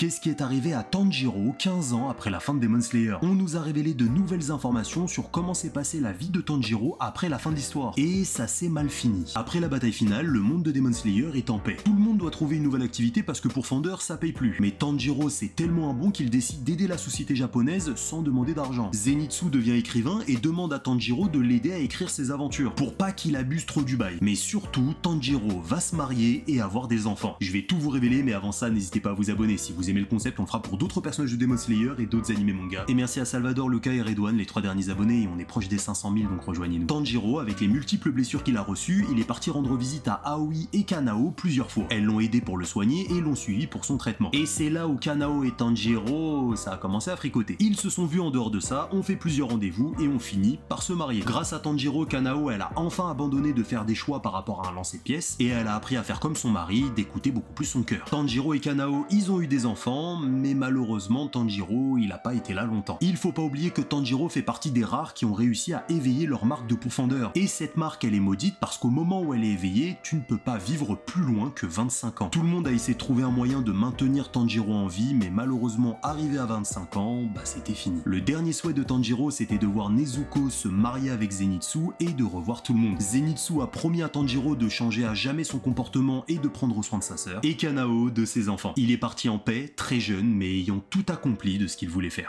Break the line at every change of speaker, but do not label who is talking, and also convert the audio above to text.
Qu'est-ce qui est arrivé à Tanjiro 15 ans après la fin de Demon Slayer? On nous a révélé de nouvelles informations sur comment s'est passée la vie de Tanjiro après la fin de l'histoire. Et ça s'est mal fini. Après la bataille finale, le monde de Demon Slayer est en paix. Tout le monde doit trouver une nouvelle activité parce que pour Fender, ça paye plus. Mais Tanjiro c'est tellement un bon qu'il décide d'aider la société japonaise sans demander d'argent. Zenitsu devient écrivain et demande à Tanjiro de l'aider à écrire ses aventures, pour pas qu'il abuse trop du bail. Mais surtout, Tanjiro va se marier et avoir des enfants. Je vais tout vous révéler, mais avant ça, n'hésitez pas à vous abonner. Si vous aimez le concept, on le fera pour d'autres personnages de Demon Slayer et d'autres animés manga. Et merci à Salvador, Luca et Redouane, les 3 derniers abonnés, et on est proche des 500 000, donc rejoignez-nous. Tanjiro, avec les multiples blessures qu'il a reçues, il est parti rendre visite à Aoi et Kanao plusieurs fois. Elles l'ont aidé pour le soigner et l'ont suivi pour son traitement. Et c'est là où Kanao et Tanjiro, ça a commencé à fricoter. Ils se sont vus en dehors de ça, ont fait plusieurs rendez-vous et ont fini par se marier. Grâce à Tanjiro, Kanao, elle a enfin abandonné de faire des choix par rapport à un lancer de pièces, et elle a appris à faire comme son mari, d'écouter beaucoup plus son cœur. Tanjiro et Kanao, ils ont eu des enfants, mais malheureusement Tanjiro, il a pas été là longtemps. Il faut pas oublier que Tanjiro fait partie des rares qui ont réussi à éveiller leur marque de profondeur. Et cette marque, elle est maudite parce qu'au moment où elle est éveillée, tu ne peux pas vivre plus loin que 25 ans. Tout le monde a essayé de trouver un moyen de maintenir Tanjiro en vie, mais malheureusement, arrivé à 25 ans, bah c'était fini. Le dernier souhait de Tanjiro, c'était de voir Nezuko se marier avec Zenitsu et de revoir tout le monde. Zenitsu a promis à Tanjiro de changer à jamais son comportement et de prendre soin de sa sœur, et Kanao de ses enfants. Il est parti en paix, très jeune, mais ayant tout accompli de ce qu'il voulait faire.